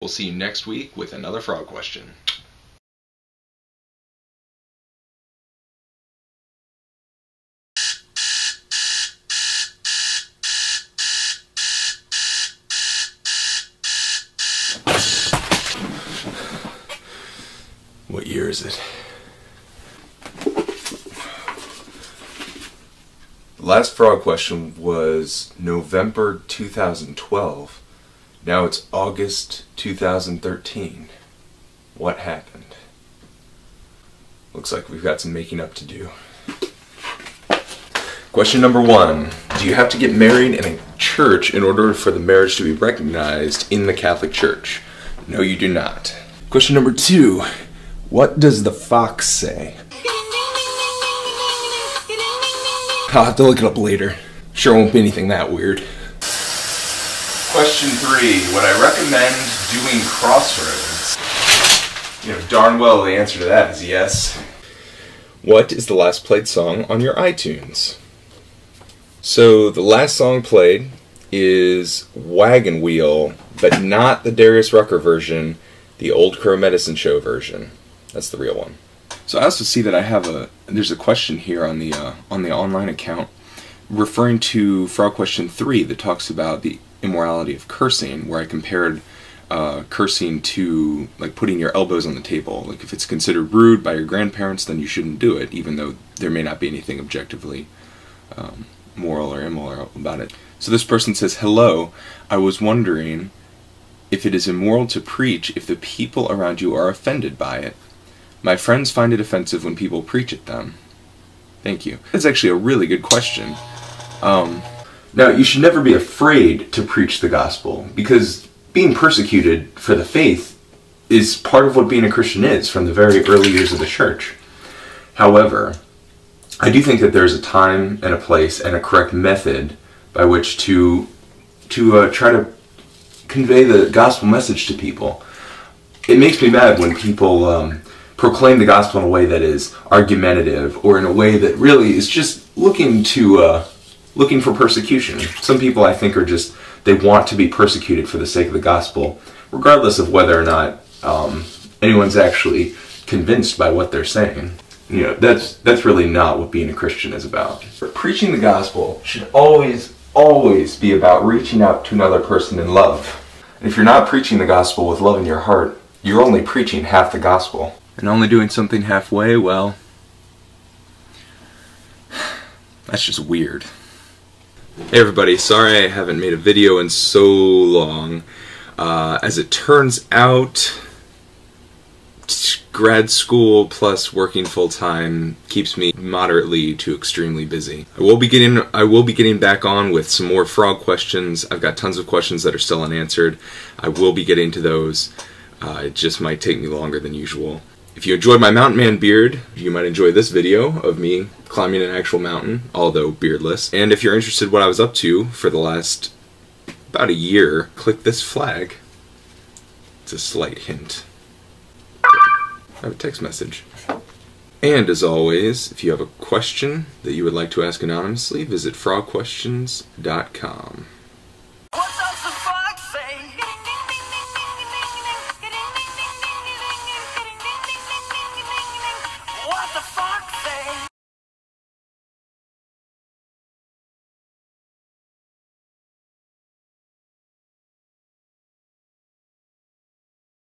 We'll see you next week with another frog question. What year is it? The last frog question was November 2012. Now it's August 2013. What happened? Looks like we've got some making up to do. Question number 1. Do you have to get married in a church in order for the marriage to be recognized in the Catholic Church? No, you do not. Question number 2. What does the fox say? I'll have to look it up later. Sure won't be anything that weird. Question 3. Would I recommend doing crossroads? You know darn well the answer to that is yes. What is the last played song on your iTunes? So the last song played is Wagon Wheel, but not the Darius Rucker version, the Old Crow Medicine Show version. That's the real one. So I also see that I have there's a question here on the online account referring to frog question 3 that talks about the immorality of cursing, where I compared cursing to like putting your elbows on the table. Like if it's considered rude by your grandparents, then you shouldn't do it, even though there may not be anything objectively moral or immoral about it. So this person says, hello, I was wondering if it is immoral to preach if the people around you are offended by it. My friends find it offensive when people preach at them. Thank you. That's actually a really good question. Now, you should never be afraid to preach the gospel, because being persecuted for the faith is part of what being a Christian is from the very early years of the church. However, I do think that there's a time and a place and a correct method by which to try to convey the gospel message to people. It makes me mad when people proclaim the gospel in a way that is argumentative, or in a way that really is just looking for persecution. Some people, I think, are just, they want to be persecuted for the sake of the gospel, regardless of whether or not anyone's actually convinced by what they're saying. You know, that's really not what being a Christian is about. Preaching the gospel should always be about reaching out to another person in love. And if you're not preaching the gospel with love in your heart, you're only preaching half the gospel. And only doing something halfway, well, that's just weird. Hey everybody, sorry I haven't made a video in so long. As it turns out, grad school plus working full-time keeps me moderately to extremely busy. I will be getting back on with some more frog questions. I've got tons of questions that are still unanswered. I will be getting to those. It just might take me longer than usual. If you enjoyed my mountain man beard, you might enjoy this video of me climbing an actual mountain, although beardless. And if you're interested in what I was up to for the last about a year, click this flag. It's a slight hint. I have a text message. And as always, if you have a question that you would like to ask anonymously, visit frogquestions.com. What does the fox say?